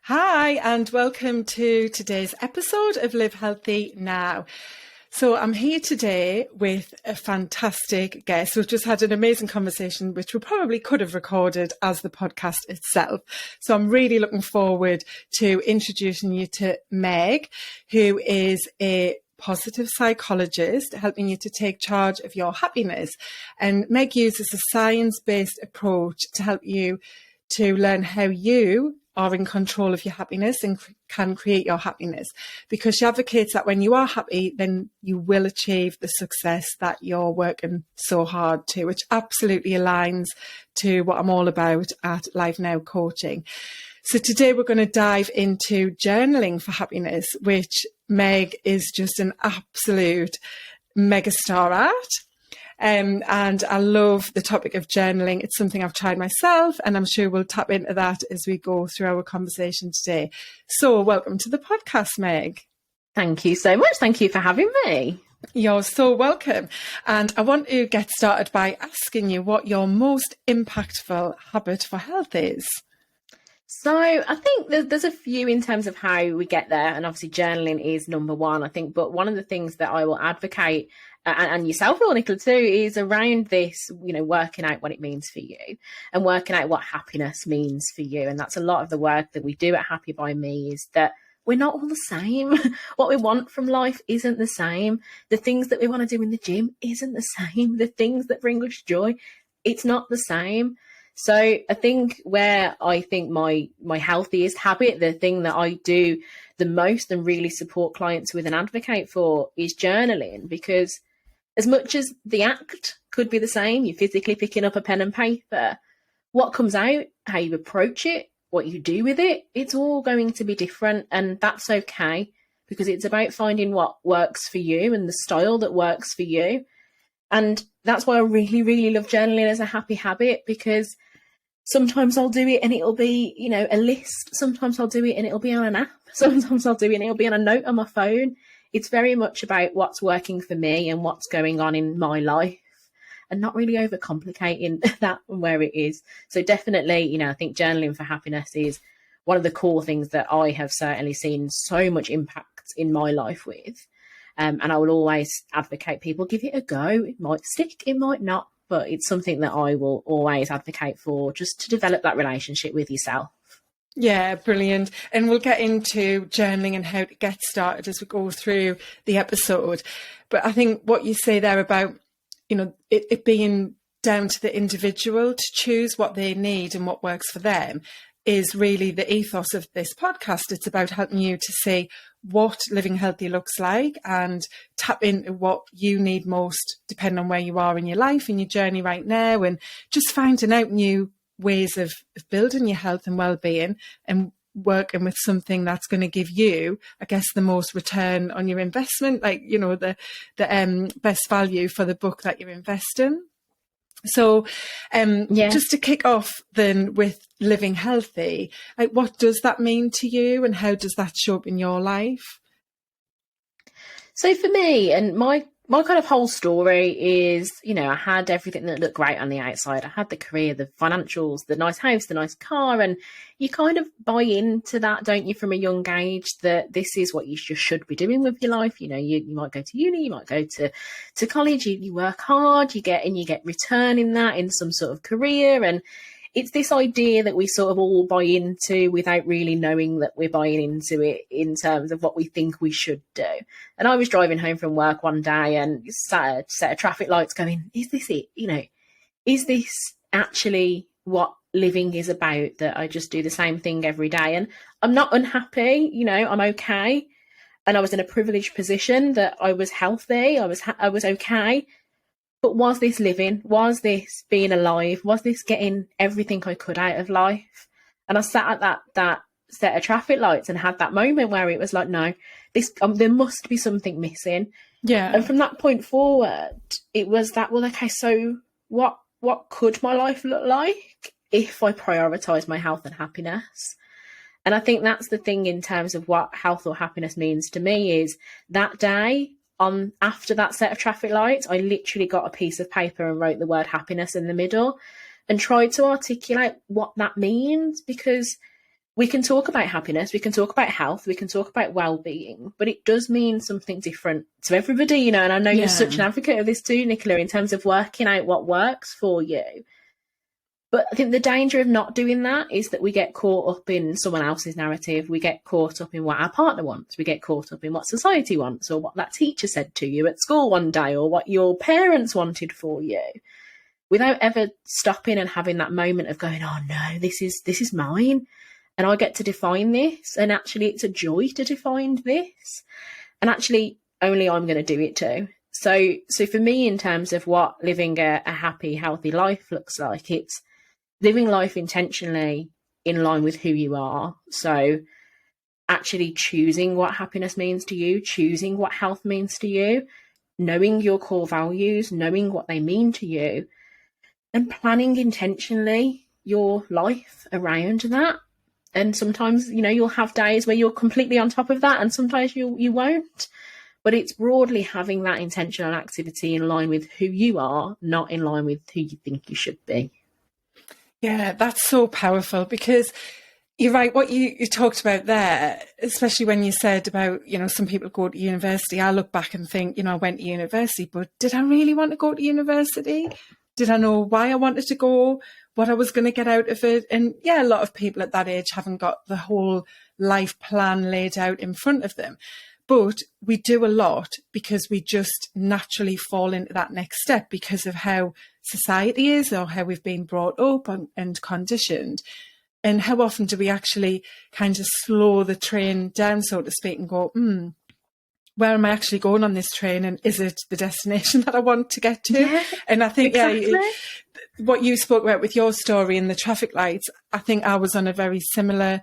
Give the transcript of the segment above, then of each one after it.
Hi, and welcome to today's episode of Live Healthy Now. So I'm here today with a fantastic guest. We've just had an amazing conversation, which we probably could have recorded as the podcast itself. So I'm really looking forward to introducing you to Meg, who is a positive psychologist, helping you to take charge of your happiness. And Meg uses a science-based approach to help you to learn how you are in control of your happiness and can create your happiness, because she advocates that when you are happy, then you will achieve the success that you're working so hard to, which absolutely aligns to what I'm all about at Live Now Coaching. So today we're going to dive into journaling for happiness, which Meg is just an absolute megastar at. And I love the topic of journaling. It's something I've tried myself, and I'm sure we'll tap into that as we go through our conversation today. So welcome to the podcast, Meg. Thank you so much. Thank you for having me. You're so welcome. And I want to get started by asking you what your most impactful habit for health is. So I think there's a few in terms of how we get there. And obviously journaling is number one, I think. But one of the things that I will advocate, and yourself, Nicola, too, is around this, working out what it means for you and working out what happiness means for you. And that's a lot of the work that we do at Happy By Me, is that we're not all the same. What we want from life isn't the same. The things that we want to do in the gym isn't the same. The things that bring us joy, it's not the same. So I think where I think my healthiest habit, the thing that I do the most and really support clients with and advocate for, is journaling. Because as much as the act could be the same, you're physically picking up a pen and paper, what comes out, how you approach it, what you do with it, it's all going to be different. And that's okay, because it's about finding what works for you and the style that works for you. And that's why I really, really love journaling as a happy habit, because sometimes I'll do it and it'll be, a list. Sometimes I'll do it and it'll be on an app. Sometimes I'll do it and it'll be on a note on my phone. It's very much about what's working for me and what's going on in my life, and not really overcomplicating that and where it is. So definitely, I think journaling for happiness is one of the core things that I have certainly seen so much impact in my life with. And I will always advocate people give it a go. It might stick, it might not, but it's something that I will always advocate for, just to develop that relationship with yourself. Yeah, brilliant. And we'll get into journaling and how to get started as we go through the episode. But I think what you say there about, it being down to the individual to choose what they need and what works for them is really the ethos of this podcast. It's about helping you to see what living healthy looks like and tap into what you need most, depending on where you are in your life and your journey right now, and just finding out new ways of building your health and well-being and working with something that's going to give you, I guess, the most return on your investment, like, the best value for the buck that you're investing. So just to kick off then with living healthy, like, what does that mean to you and how does that show up in your life? So for me, and my kind of whole story is, I had everything that looked great on the outside. I had the career, the financials, the nice house, the nice car, and you kind of buy into that, don't you, from a young age, that this is what you just should be doing with your life. You might go to uni, you might go to college, you work hard, you get return in that, in some sort of career. And it's this idea that we sort of all buy into without really knowing that we're buying into it, in terms of what we think we should do. And I was driving home from work one day and sat a set of traffic lights going, is this it? Is this actually what living is about, that I just do the same thing every day? And I'm not unhappy, I'm okay. And I was in a privileged position that I was healthy, I was okay. But was this living? Was this being alive? Was this getting everything I could out of life? And I sat at that set of traffic lights and had that moment where it was like, no, this there must be something missing. Yeah. And from that point forward, it was that, well, okay, so what could my life look like if I prioritise my health and happiness? And I think that's the thing in terms of what health or happiness means to me, is that day, after that set of traffic lights, I literally got a piece of paper and wrote the word happiness in the middle and tried to articulate what that means, because we can talk about happiness, we can talk about health, we can talk about well-being, but it does mean something different to everybody, you know. And I know you're such an advocate of this too, Nicola, in terms of working out what works for you. But I think the danger of not doing that is that we get caught up in someone else's narrative. We get caught up in what our partner wants. We get caught up in what society wants, or what that teacher said to you at school one day, or what your parents wanted for you, without ever stopping and having that moment of going, oh no, this is mine. And I get to define this. And actually, it's a joy to define this. And actually, only I'm going to do it too. So for me, in terms of what living a happy, healthy life looks like, it's living life intentionally in line with who you are. So actually choosing what happiness means to you, choosing what health means to you, knowing your core values, knowing what they mean to you, and planning intentionally your life around that. And sometimes, you know, you'll have days where you're completely on top of that, and sometimes you won't. But it's broadly having that intentional activity in line with who you are, not in line with who you think you should be. Yeah, that's so powerful, because you're right. What you talked about there, especially when you said about, you know, some people go to university. I look back and think, you know, I went to university, but did I really want to go to university? Did I know why I wanted to go, what I was going to get out of it? And yeah, a lot of people at that age haven't got the whole life plan laid out in front of them. But we do a lot because we just naturally fall into that next step because of how society is, or how we've been brought up and conditioned. And how often do we actually kind of slow the train down, so to speak, and go, where am I actually going on this train? And is it the destination that I want to get to? Yeah, and I think, exactly. What you spoke about with your story and the traffic lights, I think I was on a very similar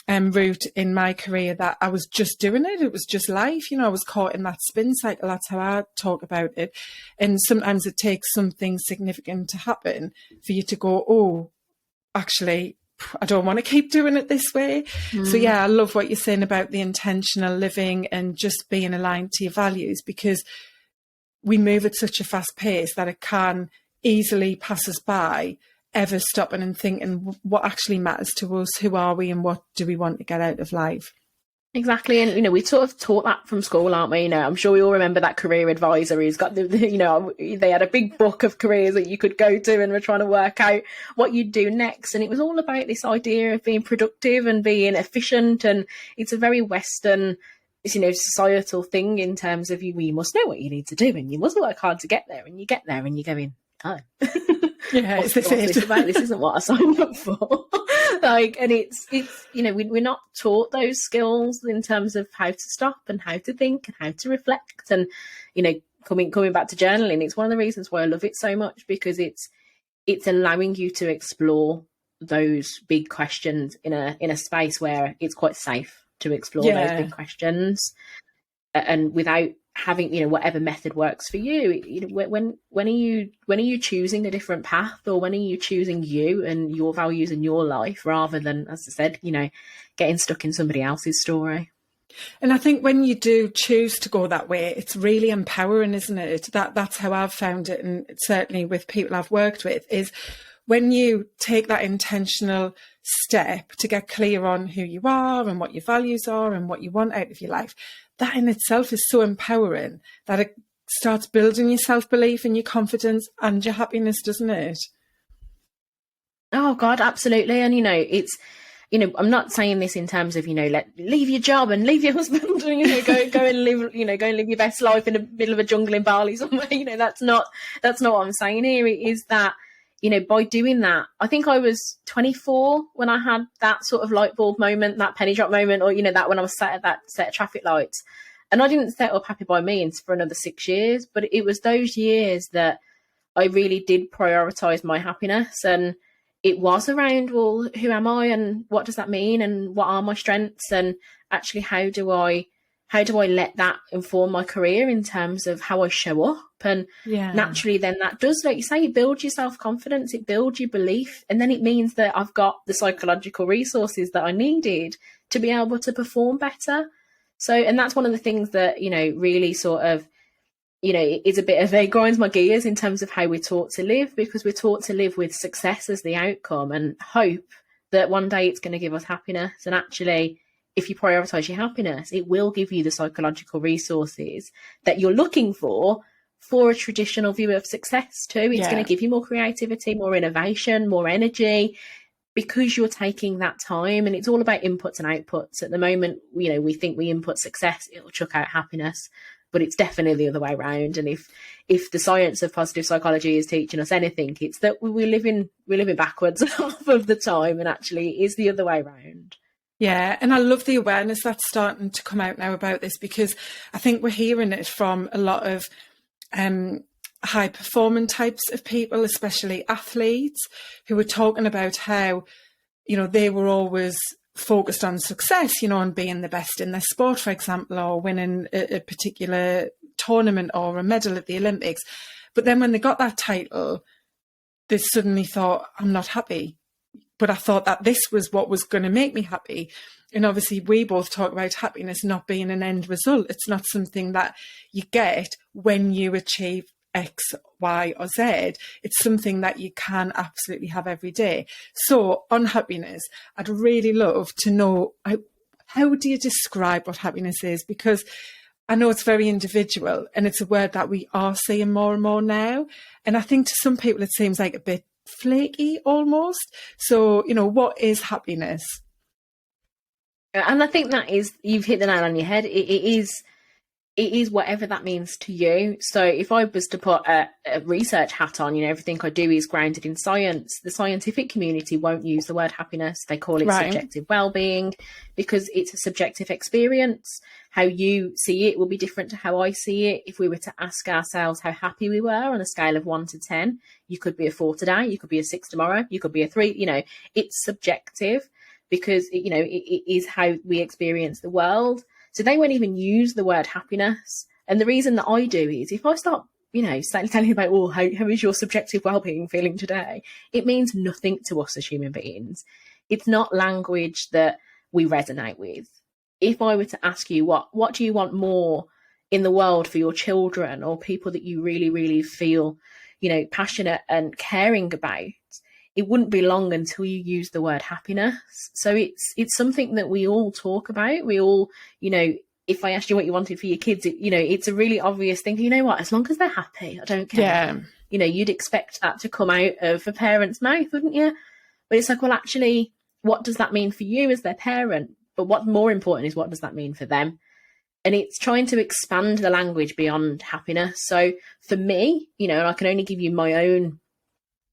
route in my career, that I was just doing it. It was just life. You know, I was caught in that spin cycle. That's how I talk about it. And sometimes it takes something significant to happen for you to go, oh, actually, I don't want to keep doing it this way. So yeah, I love what you're saying about the intentional living and just being aligned to your values, because we move at such a fast pace that it can easily pass us by, ever stopping and thinking what actually matters to us, who are we, and what do we want to get out of life. Exactly. And, you know, we sort of taught that from school, aren't we? You know, I'm sure we all remember that career advisor who's got you know, they had a big book of careers that you could go to and were trying to work out what you'd do next. And it was all about this idea of being productive and being efficient. And it's a very Western, you know, societal thing in terms of you must know what you need to do and you must work hard to get there. And you get there and you're going, oh. Yeah, what's this about? This isn't what I signed up for. And it's you know, we're not taught those skills in terms of how to stop and how to think and how to reflect. And, you know, coming back to journaling, it's one of the reasons why I love it so much, because it's allowing you to explore those big questions in a space where it's quite safe to explore those big questions, and without having, you know, whatever method works for you. You know, when are you choosing a different path, or when are you choosing you and your values in your life, rather than, as I said, you know, getting stuck in somebody else's story. And I think when you do choose to go that way, it's really empowering, isn't it? That's how I've found it, and certainly with people I've worked with, is when you take that intentional step to get clear on who you are and what your values are and what you want out of your life, that in itself is so empowering that it starts building your self-belief and your confidence and your happiness, doesn't it? Oh God, absolutely. And, you know, it's, you know, I'm not saying this in terms of, you know, leave your job and leave your husband and, you know, go and live, you know, go and live your best life in the middle of a jungle in Bali somewhere. You know, that's not what I'm saying here. It is that, you know, by doing that, I think I was 24 when I had that sort of light bulb moment, that penny drop moment, or, you know, that when I was sat at that set of traffic lights. And I didn't set up Happy by Me for another 6 years, but it was those years that I really did prioritize my happiness. And it was around, well, who am I and what does that mean and what are my strengths, and actually how do I let that inform my career in terms of how I show up. And naturally then that does, like you say, it builds your self-confidence, it builds your belief, and then it means that I've got the psychological resources that I needed to be able to perform better. So, and that's one of the things that, you know, really sort of, you know, is a bit of, it grinds my gears in terms of how we're taught to live, because we're taught to live with success as the outcome and hope that one day it's going to give us happiness. And actually, if you prioritize your happiness, it will give you the psychological resources that you're looking for a traditional view of success too. It's going to give you more creativity, more innovation, more energy, because you're taking that time. And it's all about inputs and outputs. At the moment, we think we input success, it'll chuck out happiness, but it's definitely the other way around. And if the science of positive psychology is teaching us anything, it's that we're living backwards half of the time, and actually it is the other way around. Yeah, and I love the awareness that's starting to come out now about this, because I think we're hearing it from a lot of high performing types of people, especially athletes, who are talking about how, they were always focused on success, on being the best in their sport, for example, or winning a particular tournament or a medal at the Olympics. But then when they got that title, they suddenly thought, I'm not happy. But I thought that this was what was going to make me happy. And obviously we both talk about happiness not being an end result. It's not something that you get when you achieve X, Y, or Z. It's something that you can absolutely have every day. So on happiness, I'd really love to know, how do you describe what happiness is? Because I know it's very individual, and it's a word that we are seeing more and more now. And I think to some people it seems like a bit flaky almost. So, what is happiness? And I think that is, you've hit the nail on your head. It is whatever that means to you. So if I was to put a research hat on, everything I do is grounded in science. The scientific community won't use the word happiness. They call it subjective well-being, because it's a subjective experience. How you see it will be different to how I see it. If we were to ask ourselves how happy we were on a scale of 1 to 10, you could be a 4 today, you could be a 6 tomorrow, you could be a 3. It's subjective, because it is how we experience the world. So they won't even use the word happiness. And the reason that I do is, if I start, telling you about, how is your subjective well-being feeling today? It means nothing to us as human beings. It's not language that we resonate with. If I were to ask you, what do you want more in the world for your children, or people that you really, really feel, passionate and caring about, it wouldn't be long until you use the word happiness. So it's something that we all talk about. We all, if I asked you what you wanted for your kids, it's a really obvious thing. You know what? As long as they're happy, I don't care. Yeah. You'd expect that to come out of a parent's mouth, wouldn't you? But it's like, well, actually, what does that mean for you as their parent? But what's more important is, what does that mean for them? And it's trying to expand the language beyond happiness. So for me, I can only give you my own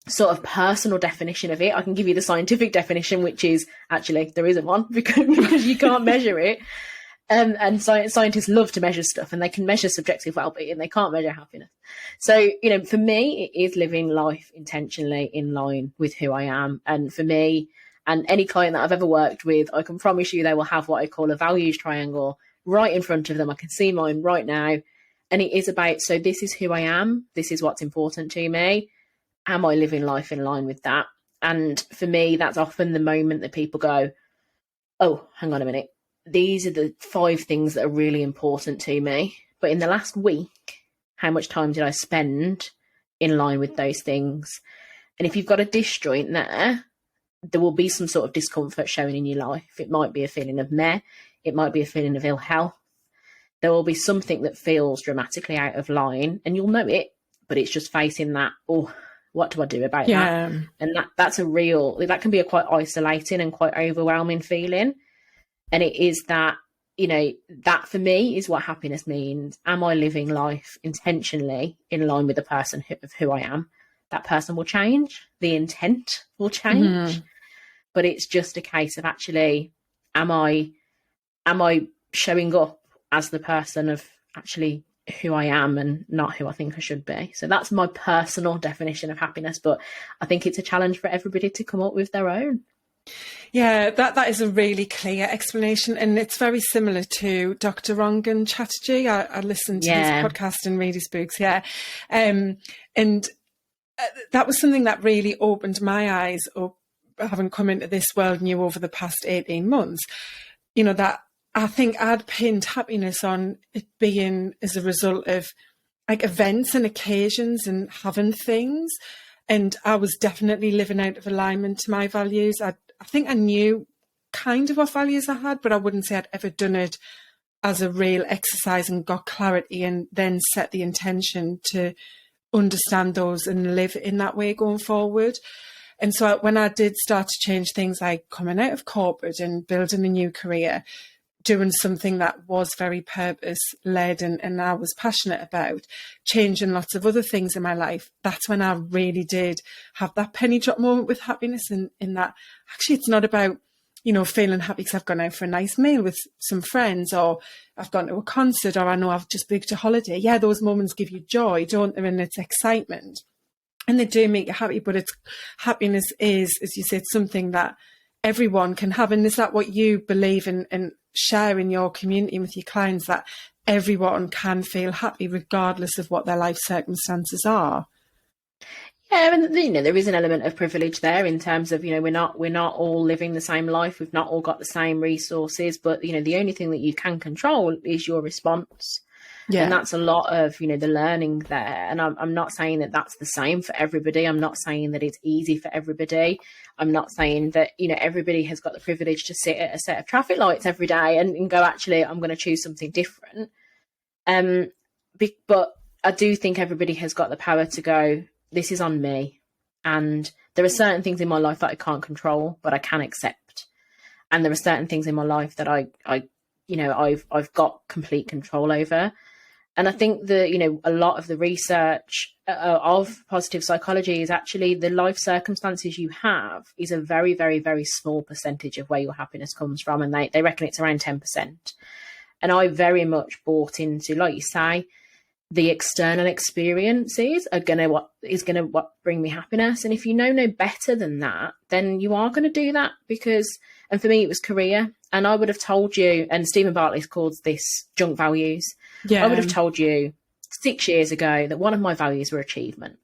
sort of personal definition of it. I can give you the scientific definition, which is, actually, there isn't one, because you can't measure it. And scientists love to measure stuff, and they can measure subjective well-being, they can't measure happiness. So, for me, it is living life intentionally in line with who I am. And for me, and any client that I've ever worked with, I can promise you they will have what I call a values triangle right in front of them. I can see mine right now. And it is about, so this is who I am. This is what's important to me. Am I living life in line with that? And for me, that's often the moment that people go, oh, hang on a minute. These are the 5 things that are really important to me. But in the last week, how much time did I spend in line with those things? And if you've got a disjoint there will be some sort of discomfort showing in your life. It might be a feeling of meh. It might be a feeling of ill health. There will be something that feels dramatically out of line, and you'll know it, but it's just facing that, what do I do about that? And that's that can be a quite isolating and quite overwhelming feeling. And it is that, that for me is what happiness means. Am I living life intentionally in line with the person of who I am? That person will change. The intent will change. But it's just a case of, actually, am I showing up as the person of actually who I am and not who I think I should be? So that's my personal definition of happiness, but I think it's a challenge for everybody to come up with their own. Yeah, that is a really clear explanation, and it's very similar to Dr. Rangan Chatterjee. I listened to his podcast and read his books, and that was something that really opened my eyes up, having come into this world new over the past 18 months. That I think I'd pinned happiness on it being as a result of like events and occasions and having things. And I was definitely living out of alignment to my values. I think I knew kind of what values I had, but I wouldn't say I'd ever done it as a real exercise and got clarity and then set the intention to understand those and live in that way going forward. And so when I did start to change things like coming out of corporate and building a new career, doing something that was very purpose led and I was passionate about, changing lots of other things in my life, that's when I really did have that penny drop moment with happiness, in that actually it's not about, you know, feeling happy because I've gone out for a nice meal with some friends, or I've gone to a concert, or I know I've just booked a holiday. Yeah, those moments give you joy, don't they? And it's excitement. And they do make you happy, but it's happiness is, as you said, something that everyone can have. And is that what you believe in and share in your community with your clients, that everyone can feel happy regardless of what their life circumstances are? Yeah, and you know, there is an element of privilege there in terms of, you know, we're not all living the same life. We've not all got the same resources, but you know, the only thing that you can control is your response. Yeah. And that's a lot of, you know, the learning there. And I'm not saying that that's the same for everybody. I'm not saying that it's easy for everybody. I'm not saying that, you know, everybody has got the privilege to sit at a set of traffic lights every day and go, actually, I'm going to choose something different. But I do think everybody has got the power to go, this is on me. And there are certain things in my life that I can't control, but I can accept. And there are certain things in my life that I've got complete control over. And I think that, you know, a lot of the research of positive psychology is actually the life circumstances you have is a very, very, very small percentage of where your happiness comes from. And they reckon it's around 10%. And I very much bought into, like you say, the external experiences are going to bring me happiness. And if you know no better than that, then you are going to do that and for me, it was career. And I would have told you, and Stephen Bartley calls this junk values. Yeah. I would have told you 6 years ago that one of my values were achievement.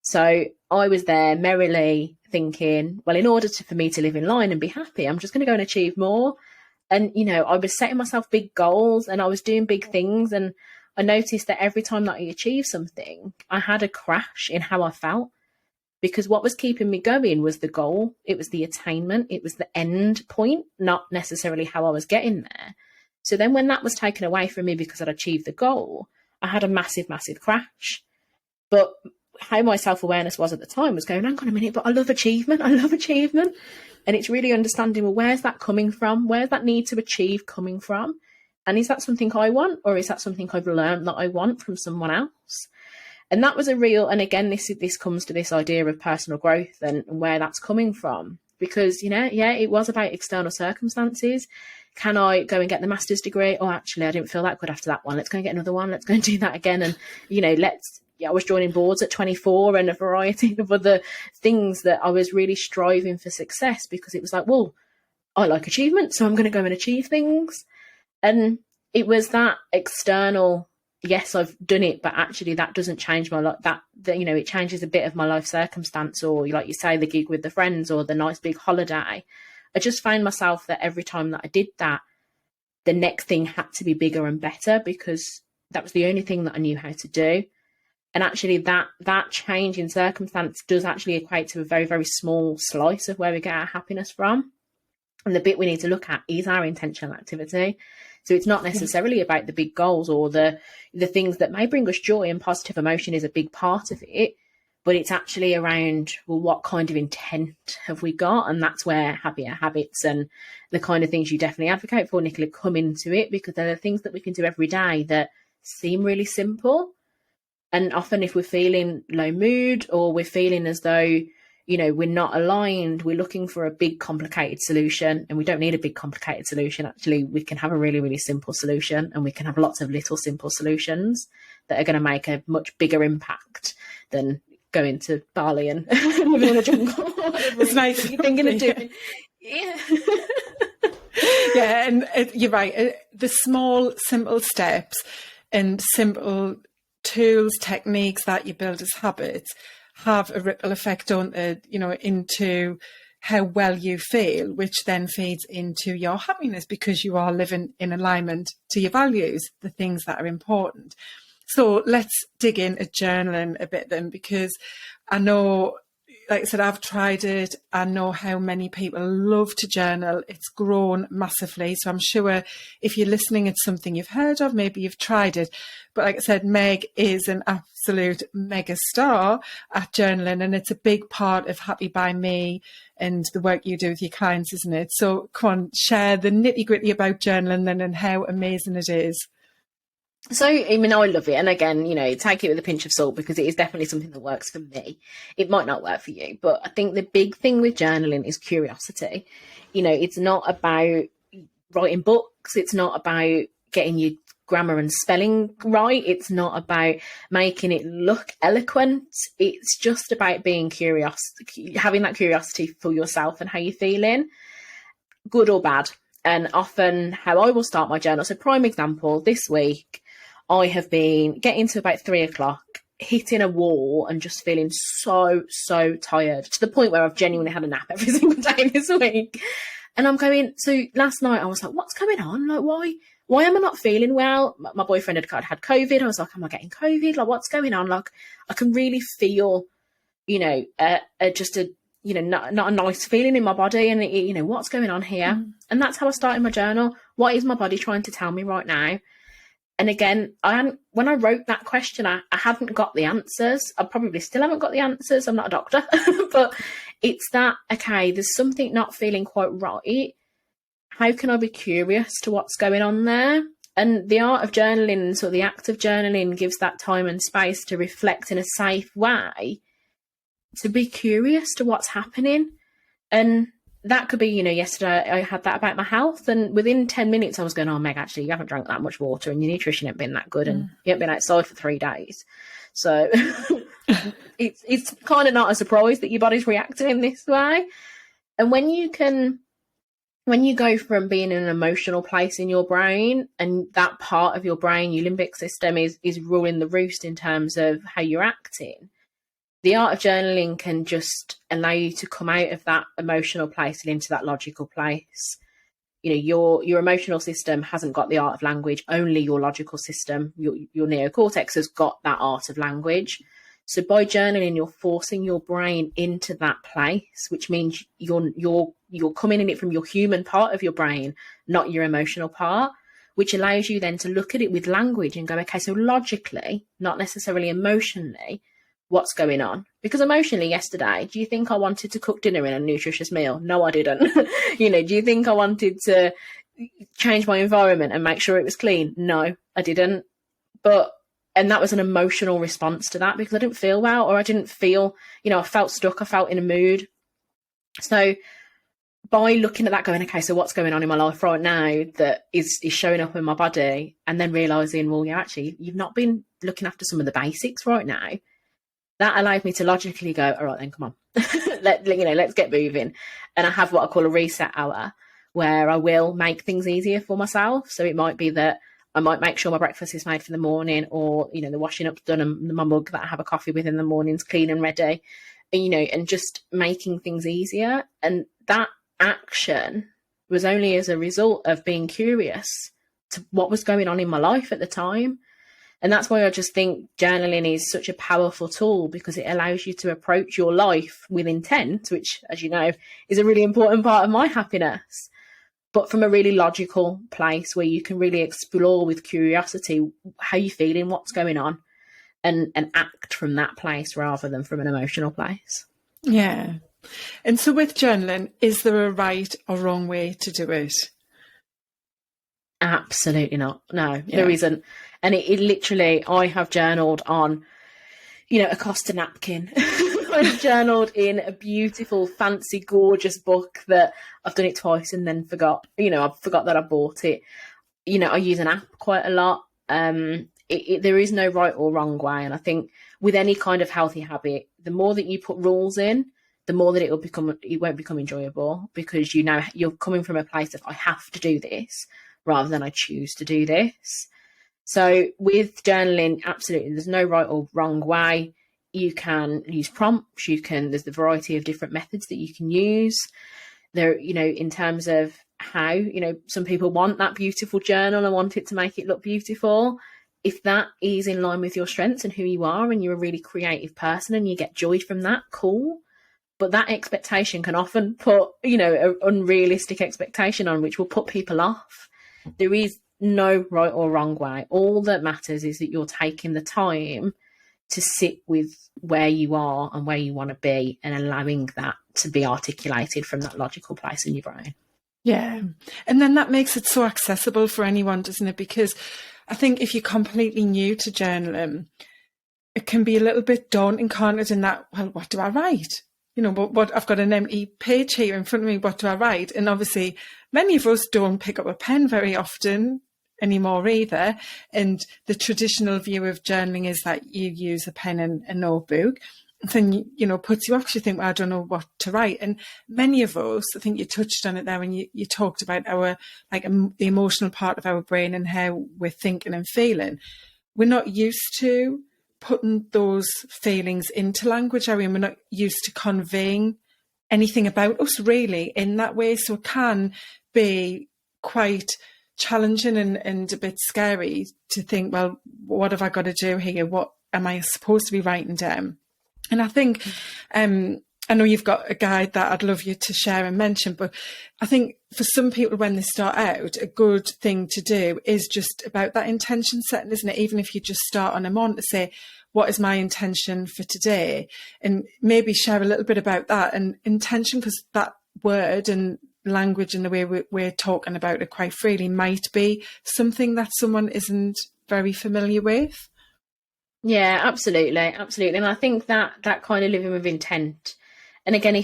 So I was there merrily thinking, well, in order for me to live in line and be happy, I'm just going to go and achieve more. And, you know, I was setting myself big goals and I was doing big things. And I noticed that every time that I achieved something, I had a crash in how I felt. Because what was keeping me going was the goal. It was the attainment. It was the end point, not necessarily how I was getting there. So then when that was taken away from me because I'd achieved the goal, I had a massive, massive crash. But how my self-awareness was at the time was going, hang on a minute, but I love achievement. I love achievement. And it's really understanding, well, where's that coming from? Where's that need to achieve coming from? And is that something I want? Or is that something I've learned that I want from someone else? And that was a real, and again, this comes to this idea of personal growth and where that's coming from. Because, you know, yeah, it was about external circumstances. Can I go and get the master's degree? Oh, actually, I didn't feel that good after that one. Let's go and get another one. Let's go and do that again. And, you know, I was joining boards at 24 and a variety of other things that I was really striving for success because it was like, well, I like achievement, so I'm going to go and achieve things. And it was that external, yes, I've done it, but actually that doesn't change my life. That you know, it changes a bit of my life circumstance, or like you say, the gig with the friends or the nice big holiday. I just found myself that every time that I did that, the next thing had to be bigger and better because that was the only thing that I knew how to do. And actually that change in circumstance does actually equate to a very, very small slice of where we get our happiness from. And the bit we need to look at is our intentional activity. So it's not necessarily about the big goals or the things that may bring us joy, and positive emotion is a big part of it. But it's actually around, well, what kind of intent have we got? And that's where happier habits and the kind of things you definitely advocate for, Nicola, come into it, because they're the things that we can do every day that seem really simple. And often if we're feeling low mood or we're feeling as though, you know, we're not aligned, we're looking for a big complicated solution, and we don't need a big complicated solution. Actually, we can have a really, really simple solution, and we can have lots of little simple solutions that are going to make a much bigger impact than going to Bali and living in a jungle. It's nice. You're thinking of doing. Yeah. Yeah, and you're right. The small, simple steps and simple tools, techniques that you build as habits have a ripple effect, don't they, you know, into how well you feel, which then feeds into your happiness because you are living in alignment to your values, the things that are important. So let's dig in at journaling a bit then, because I know like I said, I've tried it. I know how many people love to journal. It's grown massively. So I'm sure if you're listening, it's something you've heard of. Maybe you've tried it. But like I said, Meg is an absolute mega star at journaling, and it's a big part of Happy by Me and the work you do with your clients, isn't it? So come on, share the nitty gritty about journaling then and how amazing it is. So, I mean, I love it. And again, take it with a pinch of salt, because it is definitely something that works for me. It might not work for you, but I think the big thing with journaling is curiosity. It's not about writing books. It's not about getting your grammar and spelling right. It's not about making it look eloquent. It's just about being curious, having that curiosity for yourself and how you're feeling, good or bad. And often how I will start my journal. So prime example, this week, I have been getting to about 3:00, hitting a wall and just feeling so tired, to the point where I've genuinely had a nap every single day this week. And I'm going, so last night I was like, what's going on? Like, why am I not feeling well? My boyfriend had COVID. I was like, am I getting COVID? Like, what's going on? Like, I can really feel, just a, not a nice feeling in my body, and what's going on here? And that's how I started my journal. What is my body trying to tell me right now? And again, when I wrote that question, I hadn't got the answers. I probably still haven't got the answers. I'm not a doctor, but it's that, okay, there's something not feeling quite right. How can I be curious to what's going on there? And the art of journaling, so the act of journaling, gives that time and space to reflect in a safe way, to be curious to what's happening. And that could be, yesterday I had that about my health, and within 10 minutes I was going, oh, Meg, actually, you haven't drank that much water and your nutrition ain't been that good, and you haven't been outside for 3 days. So it's kind of not a surprise that your body's reacting in this way. And when you go from being in an emotional place in your brain, and that part of your brain, your limbic system, is ruling the roost in terms of how you're acting, the art of journaling can just allow you to come out of that emotional place and into that logical place. Your emotional system hasn't got the art of language. Only your logical system, your neocortex, has got that art of language. So by journaling, you're forcing your brain into that place, which means you're coming in it from your human part of your brain, not your emotional part, which allows you then to look at it with language and go, okay, so logically, not necessarily emotionally, what's going on? Because emotionally, yesterday, do you think I wanted to cook dinner in a nutritious meal? No, I didn't. Do you think I wanted to change my environment and make sure it was clean? No, I didn't. And that was an emotional response to that, because I didn't feel well, or I didn't feel, I felt stuck. I felt in a mood. So by looking at that, going, okay, so what's going on in my life right now that is showing up in my body, and then realizing, well, yeah, actually, you've not been looking after some of the basics right now. That allowed me to logically go, all right, then come on, let's get moving. And I have what I call a reset hour, where I will make things easier for myself. So it might be that I might make sure my breakfast is made for the morning, or, the washing up's done, and my mug that I have a coffee with in the morning's clean and ready, and just making things easier. And that action was only as a result of being curious to what was going on in my life at the time. And that's why I just think journaling is such a powerful tool, because it allows you to approach your life with intent, which, as you know, is a really important part of my happiness, but from a really logical place where you can really explore with curiosity how you're feeling, what's going on, and act from that place rather than from an emotional place. Yeah. And so with journaling, is there a right or wrong way to do it? Absolutely not. No, there isn't. And it literally, I have journaled on, a Costa napkin. I've journaled in a beautiful, fancy, gorgeous book that I've done it twice and then forgot. I forgot that I bought it. I use an app quite a lot. There is no right or wrong way. And I think with any kind of healthy habit, the more that you put rules in, the more that it won't become enjoyable, because you're coming from a place of, I have to do this, rather than I choose to do this. So with journaling, absolutely, there's no right or wrong way. You can use prompts. There's the variety of different methods that you can use. There, in terms of how, some people want that beautiful journal and want it to make it look beautiful. If that is in line with your strengths and who you are, and you're a really creative person and you get joy from that, cool. But that expectation can often put, an unrealistic expectation on, which will put people off. There is no right or wrong way. All that matters is that you're taking the time to sit with where you are and where you want to be, and allowing that to be articulated from that logical place in your brain. Yeah. And then that makes it so accessible for anyone, doesn't it? Because I think if you're completely new to journaling, it can be a little bit daunting, can't it? In that, well, what do I write? What I've got an empty page here in front of me. What do I write? And obviously, many of us don't pick up a pen very often anymore either. And the traditional view of journaling is that you use a pen and a notebook. Then, puts you off. You think, well, I don't know what to write. And many of us, I think you touched on it there when you talked about the emotional part of our brain and how we're thinking and feeling. We're not used to putting those feelings into language, are we? And we're not used to conveying anything about us really in that way. So it can be quite challenging and a bit scary to think, well, what have I got to do here? What am I supposed to be writing down? And I think, I know you've got a guide that I'd love you to share and mention, but I think for some people when they start out, a good thing to do is just about that intention setting, isn't it? Even if you just start on a month to say, what is my intention for today? And maybe share a little bit about that and intention, because that word and language and the way we're talking about it quite freely might be something that someone isn't very familiar with. Yeah, absolutely. And I think that kind of living with intent. And again,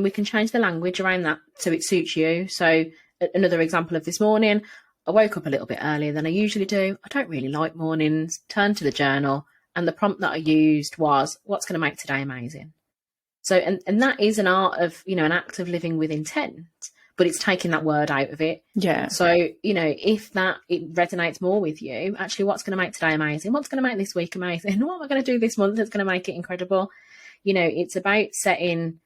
we can change the language around that so it suits you. So another example of this morning, I woke up a little bit earlier than I usually do. I don't really like mornings. Turned to the journal, and the prompt that I used was, what's going to make today amazing? So, and that is an art of, an act of living with intent, but it's taking that word out of it. Yeah. So, if it resonates more with you, actually, what's going to make today amazing? What's going to make this week amazing? What am I going to do this month that's going to make it incredible? It's about setting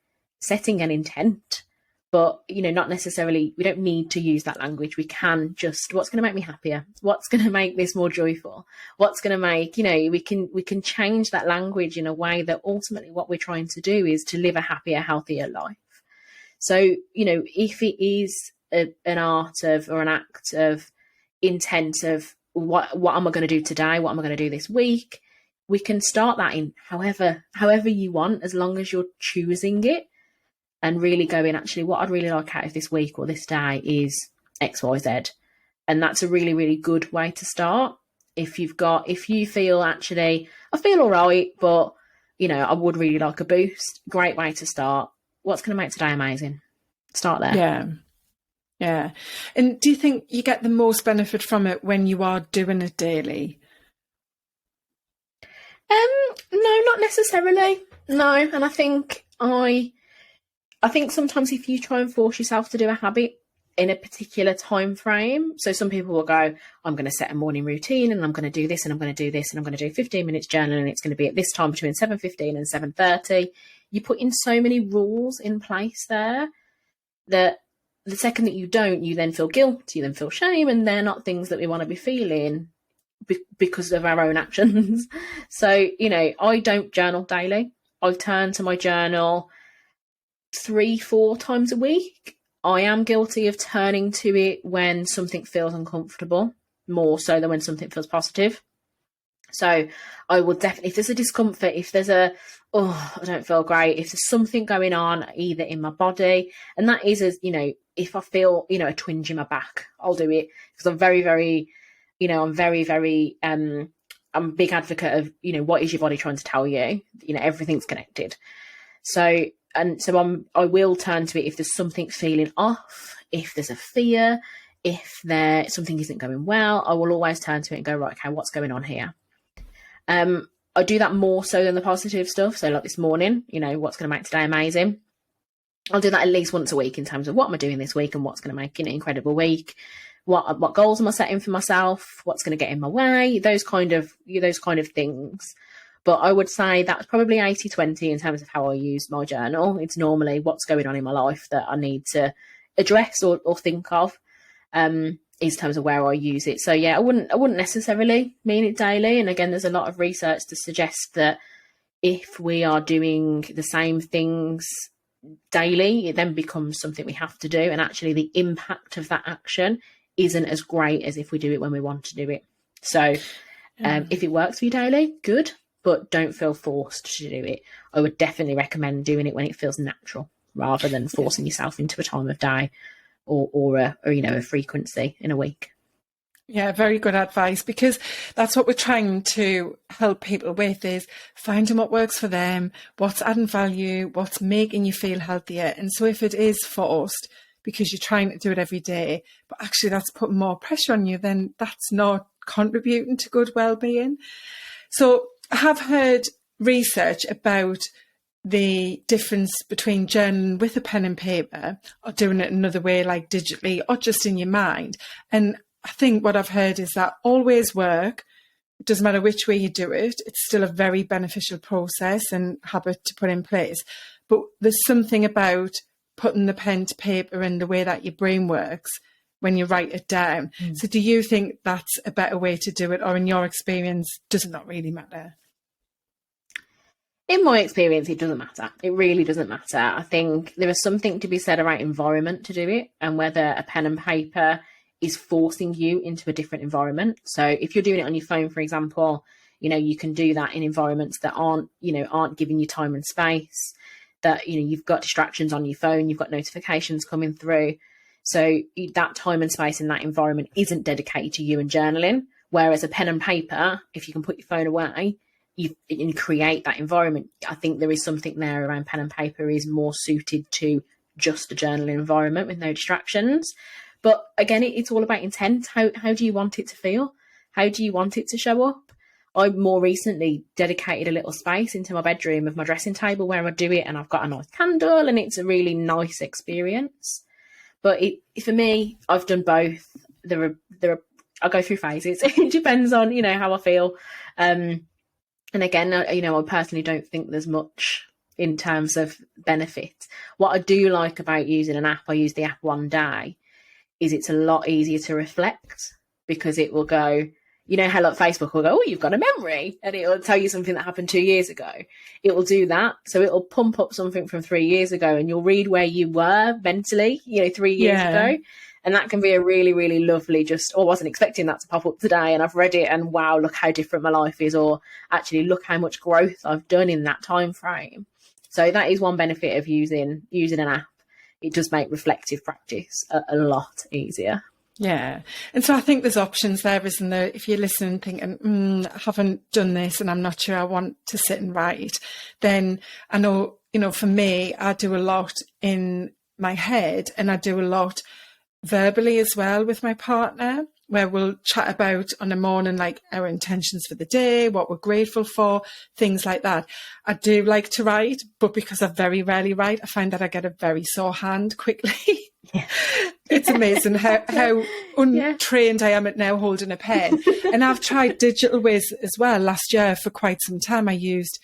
an intent, but, not necessarily, we don't need to use that language. We can just, what's going to make me happier? What's going to make this more joyful? What's going to make, we can change that language in a way that ultimately what we're trying to do is to live a happier, healthier life. So, if it is an art of, or an act of intent of what am I going to do today? What am I going to do this week? We can start that in however you want, as long as you're choosing it and really going, actually, what I'd really like out of this week or this day is X, Y, Z. And that's a really, really good way to start. If you feel, actually, I feel all right, but, I would really like a boost, great way to start. What's going to make today amazing? Start there. Yeah. Yeah. And do you think you get the most benefit from it when you are doing it daily? No, not necessarily. No. And I think sometimes if you try and force yourself to do a habit in a particular time frame, so some people will go, I'm going to set a morning routine and I'm going to do this and I'm going to do this and I'm going to do 15 minutes journaling and it's going to be at this time between 7:15 and 7:30. You put in so many rules in place there that the second that you don't, you then feel guilt, you then feel shame, and they're not things that we want to be feeling because of our own actions. So, I don't journal daily. I turn to my journal 3-4 times a week. I am guilty of turning to it when something feels uncomfortable, more so than when something feels positive. So I will definitely, if there's a discomfort, if there's I don't feel great, if there's something going on either in my body, and that is, if I feel, a twinge in my back, I'll do it, because I'm very, very, I'm a big advocate of, what is your body trying to tell you? Everything's connected. So I will turn to it if there's something feeling off, if there's a fear, if something isn't going well, I will always turn to it and go, right, okay, what's going on here? I do that more so than the positive stuff. So like this morning, what's going to make today amazing? I'll do that at least once a week in terms of what am I doing this week and what's going to make it an incredible week. What goals am I setting for myself? What's going to get in my way? Those kind of things. But I would say that's probably 80-20 in terms of how I use my journal. It's normally what's going on in my life that I need to address or think of, in terms of where I use it. So yeah, I wouldn't necessarily mean it daily. And again, there's a lot of research to suggest that if we are doing the same things daily, it then becomes something we have to do. And actually the impact of that action isn't as great as if we do it when we want to do it. So if it works for you daily, good, but don't feel forced to do it. I would definitely recommend doing it when it feels natural rather than forcing yourself into a time of day or a frequency in a week. Yeah, very good advice, because that's what we're trying to help people with, is finding what works for them, what's adding value, what's making you feel healthier. And so if it is forced because you're trying to do it every day, but actually that's putting more pressure on you, then that's not contributing to good well-being. So I have heard research about the difference between journaling with a pen and paper or doing it another way, like digitally, or just in your mind. And I think what I've heard is that always work. It doesn't matter which way you do it. It's still a very beneficial process and habit to put in place. But there's something about putting the pen to paper and the way that your brain works when you write it down. So do you think that's a better way to do it, or in your experience, does it not really matter? In my experience, it doesn't matter. It really doesn't matter. I think there is something to be said about environment to do it, and whether a pen and paper is forcing you into a different environment. So if you're doing it on your phone, for example, you can do that in environments that aren't giving you time and space, that, you've got distractions on your phone, you've got notifications coming through. So that time and space in that environment isn't dedicated to you and journaling. Whereas a pen and paper, if you can put your phone away, you can create that environment. I think there is something there around pen and paper is more suited to just a journaling environment with no distractions. But again, it's all about intent. How do you want it to feel? How do you want it to show up? I more recently dedicated a little space into my bedroom of my dressing table where I do it, and I've got a nice candle, and it's a really nice experience. But for me, I've done both. I go through phases. It depends on, how I feel. And again, I personally don't think there's much in terms of benefit. What I do like about using an app, I use the app one day, is it's a lot easier to reflect, because it will go, how like Facebook will go, oh, you've got a memory, and it will tell you something that happened 2 years ago. It will do that. So it will pump up something from 3 years ago, and you'll read where you were mentally, 3 years ago. And that can be a really, really lovely, I wasn't expecting that to pop up today, and I've read it, and wow, look how different my life is, or actually look how much growth I've done in that time frame. So that is one benefit of using an app. It does make reflective practice a lot easier. Yeah. And so I think there's options there, isn't there? If you're listening thinking, I haven't done this and I'm not sure I want to sit and write, then I know, for me, I do a lot in my head, and I do a lot verbally as well with my partner, where we'll chat about on a morning, like our intentions for the day, what we're grateful for, things like that. I do like to write, but because I very rarely write, I find that I get a very sore hand quickly. Yeah. It's amazing how untrained I am at now holding a pen. And I've tried digital ways as well. Last year, for quite some time, I used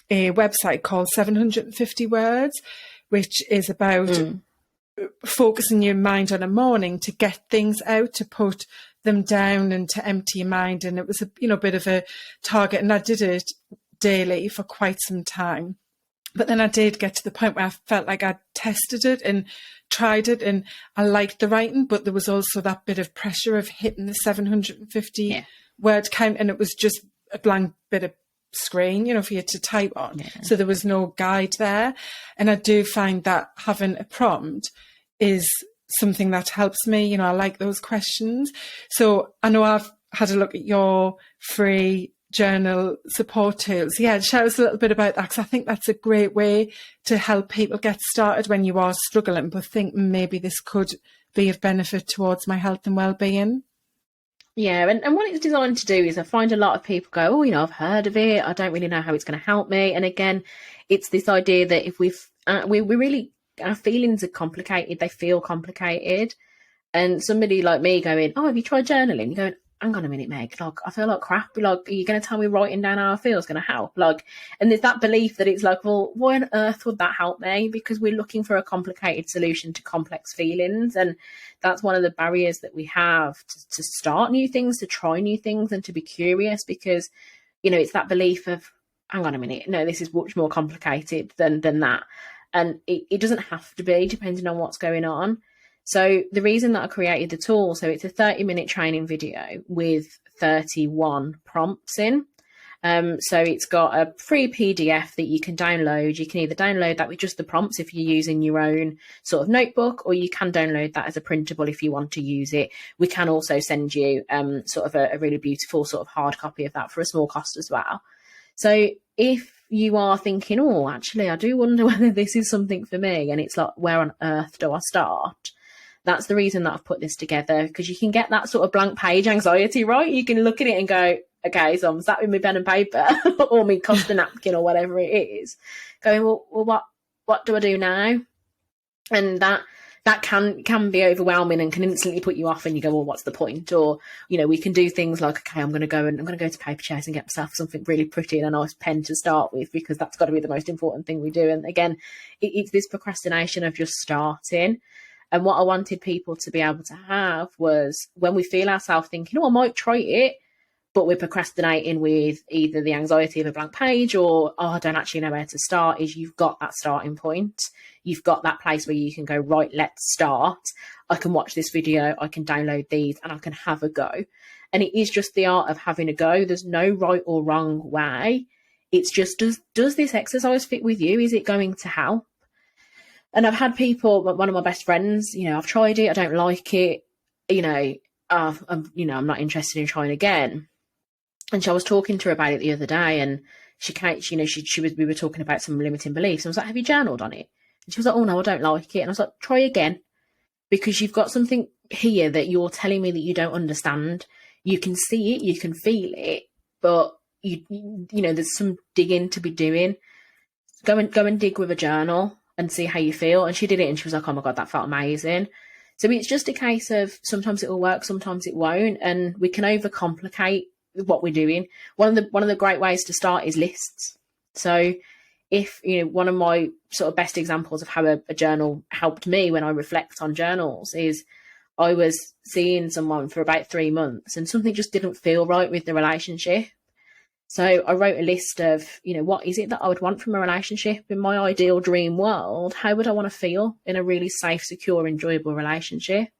a website called 750 Words, which is about focusing your mind on a morning to get things out, to put them down and to empty your mind. And it was a bit of a target, and I did it daily for quite some time. But then I did get to the point where I felt like I'd tested it and tried it, and I liked the writing, but there was also that bit of pressure of hitting the 750 word count, and it was just a blank bit of screen, for you to type on. Yeah. So there was no guide there. And I do find that having a prompt is something that helps me. I like those questions. So I know I've had a look at your free journal support tools. Yeah, share us a little bit about that, because I think that's a great way to help people get started when you are struggling, but think maybe this could be of benefit towards my health and well-being. Yeah, and what it's designed to do is I find a lot of people go, oh, I've heard of it, I don't really know how it's going to help me. And again, it's this idea that if we really, our feelings are complicated, they feel complicated. And somebody like me going, oh, have you tried journaling? You're going, hang on a minute, Meg, like, I feel like crap. Like, are you going to tell me writing down how I feel is going to help? Like, and there's that belief that it's like, well, why on earth would that help me? Because we're looking for a complicated solution to complex feelings. And that's one of the barriers that we have to start new things, to try new things, and to be curious, because, it's that belief of, hang on a minute, no, this is much more complicated than that. And it doesn't have to be, depending on what's going on. So the reason that I created the tool, so it's a 30-minute training video with 31 prompts in. So it's got a free PDF that you can download. You can either download that with just the prompts if you're using your own sort of notebook, or you can download that as a printable if you want to use it. We can also send you sort of a really beautiful sort of hard copy of that for a small cost as well. So if you are thinking, oh, actually, I do wonder whether this is something for me, and it's like, where on earth do I start? That's the reason that I've put this together, because you can get that sort of blank page anxiety, right? You can look at it and go, okay, so I'm sat with my pen and paper or my Costa napkin or whatever it is, going, well, what do I do now? And that can be overwhelming and can instantly put you off, and you go, well, what's the point? Or, you know, we can do things like, okay, I'm going to go to Paper Chase and get myself something really pretty and a nice pen to start with, because that's got to be the most important thing we do. And again, it's this procrastination of just starting. And what I wanted people to be able to have was, when we feel ourselves thinking, oh, I might try it, but we're procrastinating with either the anxiety of a blank page or, oh, I don't actually know where to start, is you've got that starting point. You've got that place where you can go, right, let's start. I can watch this video, I can download these, and I can have a go. And it is just the art of having a go. There's no right or wrong way. It's just, does this exercise fit with you? Is it going to help? And I've had people, one of my best friends, you know, I've tried it, I don't like it, I'm not interested in trying again. And so I was talking to her about it the other day, and we were talking about some limiting beliefs. I was like, have you journaled on it? And she was like, oh no, I don't like it. And I was like, try again, because you've got something here that you're telling me that you don't understand. You can see it, you can feel it, but you know, there's some digging to be doing. Go and dig with a journal and see how you feel. And she did it, and she was like, oh my God, that felt amazing. So it's just a case of, sometimes it will work, sometimes it won't, and we can overcomplicate what we're doing. One of the great ways to start is lists. So if, you know, one of my sort of best examples of how a journal helped me when I reflect on journals is, I was seeing someone for about 3 months and something just didn't feel right with the relationship. So I wrote a list of, you know, what is it that I would want from a relationship in my ideal dream world? How would I want to feel in a really safe, secure, enjoyable relationship?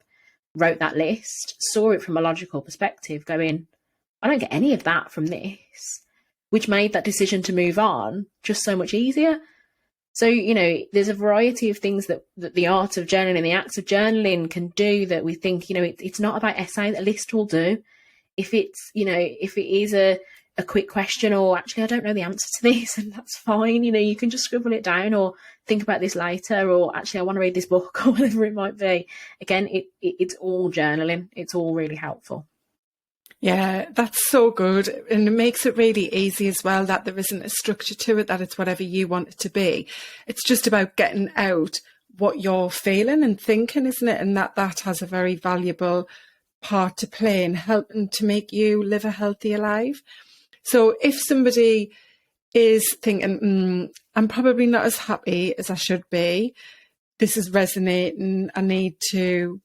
Wrote that list, saw it from a logical perspective, going, I don't get any of that from this, which made that decision to move on just so much easier. So, you know, there's a variety of things that the art of journaling, the acts of journaling can do that we think, you know, it's not about essay, a list will do. If it's, you know, if it is a quick question, or actually, I don't know the answer to this, and that's fine. You know, you can just scribble it down, or think about this later, or actually, I want to read this book, or whatever it might be. Again, it's all journaling. It's all really helpful. Yeah, that's so good. And it makes it really easy as well, that there isn't a structure to it, that it's whatever you want it to be. It's just about getting out what you're feeling and thinking, isn't it? And that has a very valuable part to play in helping to make you live a healthier life. So if somebody is thinking, I'm probably not as happy as I should be, this is resonating, I need to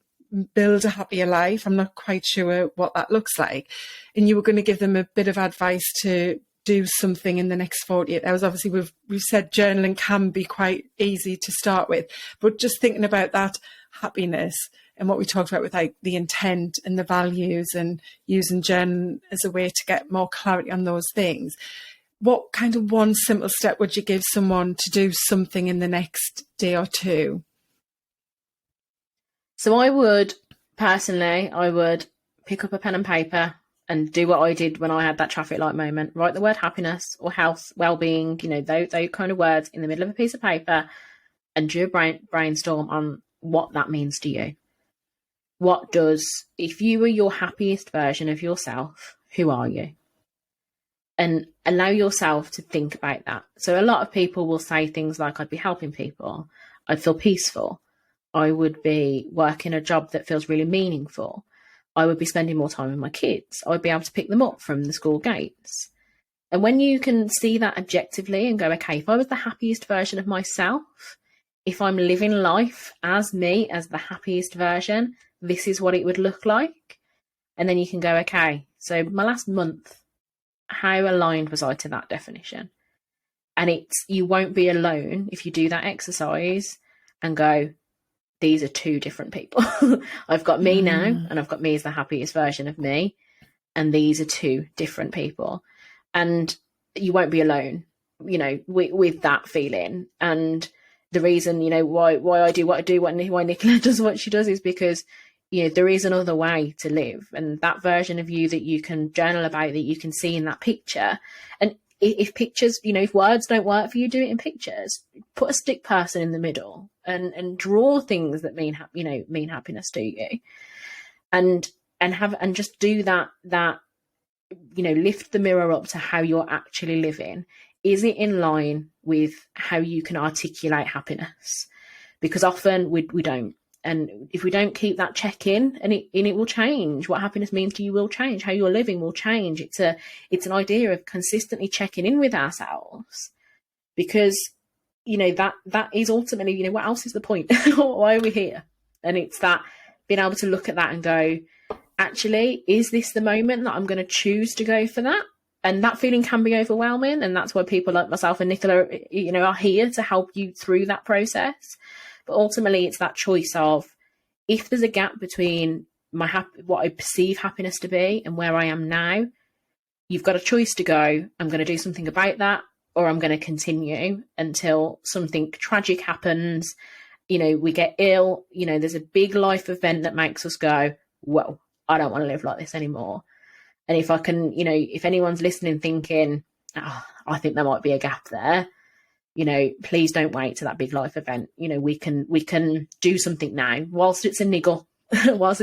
build a happier life, I'm not quite sure what that looks like, and you were going to give them a bit of advice to do something in the next 48 hours. Obviously, we've said journaling can be quite easy to start with, but just thinking about that happiness and what we talked about with like the intent and the values, and using journaling as a way to get more clarity on those things. What kind of one simple step would you give someone to do something in the next day or two? So I would pick up a pen and paper and do what I did when I had that traffic light moment. Write the word happiness or health, well-being, you know, those kind of words in the middle of a piece of paper, and do a brainstorm on what that means to you. If you were your happiest version of yourself, who are you? And allow yourself to think about that. So a lot of people will say things like, I'd be helping people, I'd feel peaceful, I would be working a job that feels really meaningful, I would be spending more time with my kids, I would be able to pick them up from the school gates. And when you can see that objectively and go, okay, if I was the happiest version of myself, if I'm living life as me, as the happiest version, this is what it would look like. And then you can go, okay, so my last month, how aligned was I to that definition? And you won't be alone if you do that exercise and go, these are two different people. I've got me now, and I've got me as the happiest version of me. And these are two different people. And you won't be alone, with that feeling. And the reason, why I do what I do, why Nicola does what she does, is because, there is another way to live. And that version of you that you can journal about, that you can see in that picture. And if pictures, if words don't work for you, do it in pictures. Put a stick person in the middle and draw things that mean happiness to you. And just do that, lift the mirror up to how you're actually living. Is it in line with how you can articulate happiness? Because often we don't. And if we don't keep that check in, and it will change. What happiness means to you will change. How you're living will change. It's an idea of consistently checking in with ourselves, because that is ultimately, what else is the point? Why are we here? And it's that being able to look at that and go, actually, is this the moment that I'm going to choose to go for that? And that feeling can be overwhelming. And that's why people like myself and Nicola, are here to help you through that process. But ultimately, it's that choice of, if there's a gap between what I perceive happiness to be and where I am now, you've got a choice to go, I'm going to do something about that, or I'm going to continue until something tragic happens. We get ill, there's a big life event that makes us go, whoa, I don't want to live like this anymore. And if I can, if anyone's listening thinking, oh, I think there might be a gap there, please don't wait to that big life event. We can do something now whilst it's a niggle. Let's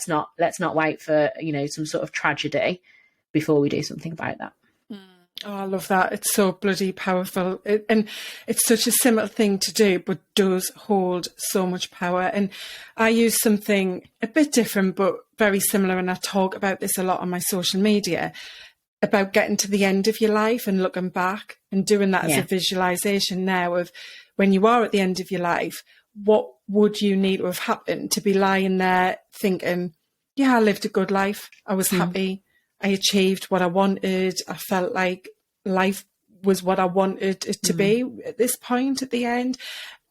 not wait for, some sort of tragedy before we do something about that. Oh, I love that. It's so bloody powerful. And it's such a simple thing to do, but does hold so much power. And I use something a bit different, but very similar. And I talk about this a lot on my social media, about getting to the end of your life and looking back and doing that as a visualization now of when you are at the end of your life, what would you need to have happened to be lying there thinking, yeah, I lived a good life. I was happy. I achieved what I wanted. I felt like life was what I wanted it to be at this point at the end.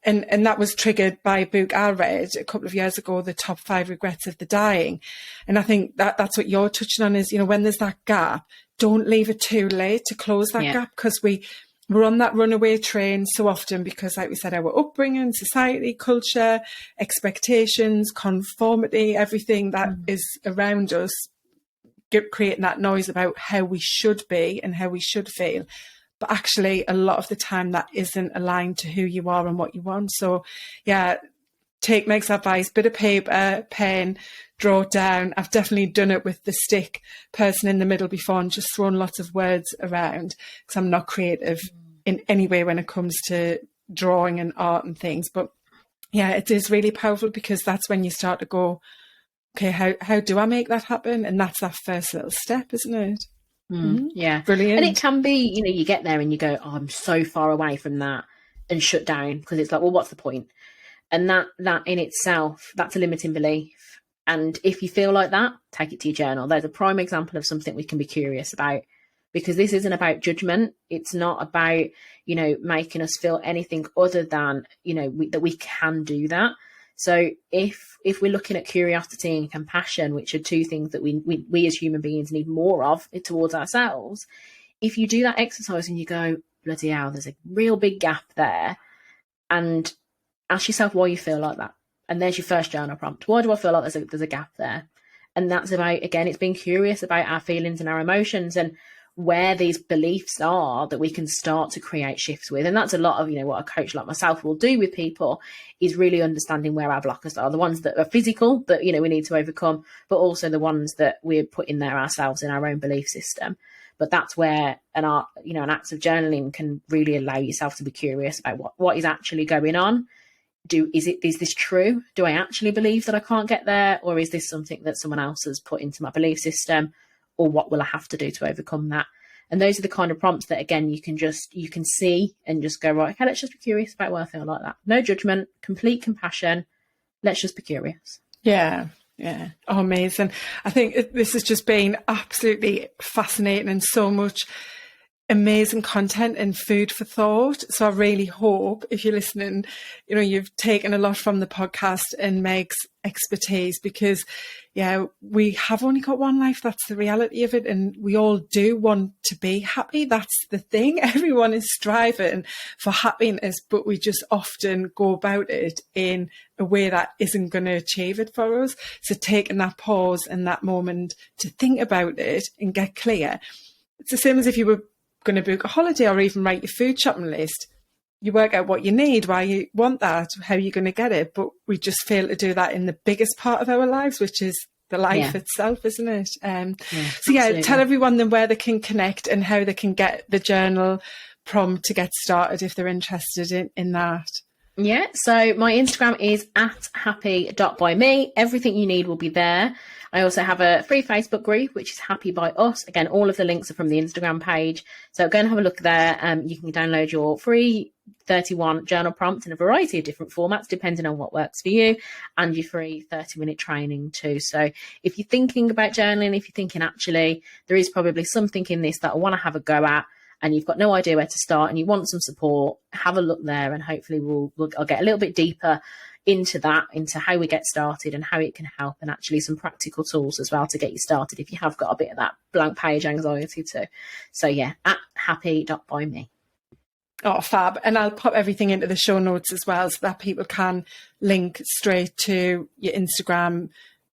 And that was triggered by a book I read a couple of years ago, The Top 5 Regrets of the Dying. And I think that's what you're touching on is, when there's that gap, don't leave it too late to close that gap, because we're on that runaway train so often because, like we said, our upbringing, society, culture, expectations, conformity, everything that is around us, creating that noise about how we should be and how we should feel. But actually, a lot of the time that isn't aligned to who you are and what you want. So, take Meg's advice, bit of paper, pen, draw it down. I've definitely done it with the stick person in the middle before and just thrown lots of words around, because I'm not creative in any way when it comes to drawing and art and things. But it is really powerful, because that's when you start to go, okay, how do I make that happen? And that's that first little step, isn't it? Yeah. Brilliant. And it can be, you get there and you go, oh, I'm so far away from that, and shut down, because it's like, well, what's the point? And that in itself, that's a limiting belief. And if you feel like that, take it to your journal. There's a prime example of something we can be curious about, because this isn't about judgment. It's not about, making us feel anything other than, that we can do that. So if we're looking at curiosity and compassion, which are two things that we as human beings need more of towards ourselves, if you do that exercise and you go, bloody hell, there's a real big gap there, and ask yourself why you feel like that. And there's your first journal prompt. Why do I feel like there's a gap there? And that's about, again, it's being curious about our feelings and our emotions and where these beliefs are that we can start to create shifts with. And that's a lot of, what a coach like myself will do with people, is really understanding where our blockers are, the ones that are physical that, we need to overcome, but also the ones that we're putting there ourselves in our own belief system. But that's where an act of journaling can really allow yourself to be curious about what is actually going on. Is this true? Do I actually believe that I can't get there? Or is this something that someone else has put into my belief system? Or what will I have to do to overcome that? And those are the kind of prompts that, again, you can see and just go, right, okay, let's just be curious about why I feel like that. No judgment, complete compassion. Let's just be curious. Yeah. Yeah. Oh, amazing. I think this has just been absolutely fascinating, and so much amazing content and food for thought. So I really hope, if you're listening, you know, you've taken a lot from the podcast and Meg's expertise, because we have only got one life. That's the reality of it. And we all do want to be happy. That's the thing. Everyone is striving for happiness, but we just often go about it in a way that isn't going to achieve it for us. So taking that pause and that moment to think about it and get clear. It's the same as if you were going to book a holiday or even write your food shopping list. You work out what you need, why you want that, how you're going to get it. But we just fail to do that in the biggest part of our lives, which is the life itself, isn't it? Tell everyone then where they can connect and how they can get the journal prompt to get started if they're interested in that. Yeah, so my Instagram is @happy.byme. Everything you need will be there. I also have a free Facebook group, which is Happy by Us. Again, all of the links are from the Instagram page. So go and have a look there. You can download your free 31 journal prompts in a variety of different formats, depending on what works for you, and your free 30-minute training too. So if you're thinking about journaling, if you're thinking, actually, there is probably something in this that I want to have a go at, and you've got no idea where to start and you want some support, have a look there, and hopefully I'll get a little bit deeper into that, into how we get started and how it can help, and actually some practical tools as well to get you started if you have got a bit of that blank page anxiety too. So yeah, @happy.byme. Oh, fab. And I'll pop everything into the show notes as well, so that people can link straight to your Instagram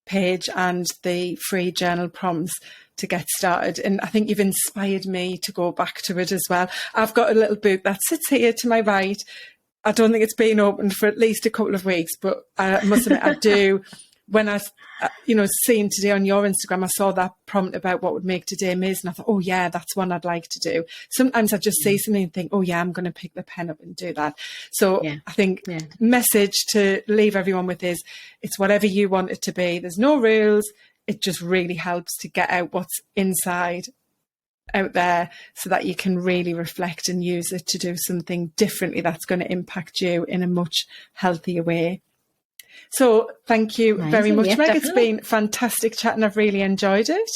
page and the free journal prompts to get started. And I think you've inspired me to go back to it as well. I've got a little book that sits here to my right. I don't think it's been opened for at least a couple of weeks, but I must admit I do. When I, seen today on your Instagram, I saw that prompt about what would make today amazing. I thought, oh yeah, that's one I'd like to do. Sometimes I just see something and think, oh yeah, I'm going to pick the pen up and do that. So I think message to leave everyone with is, it's whatever you want it to be. There's no rules. It just really helps to get out what's inside out there, so that you can really reflect and use it to do something differently that's going to impact you in a much healthier way. So thank you very much, Meg. Definitely. It's been fantastic chatting. I've really enjoyed it.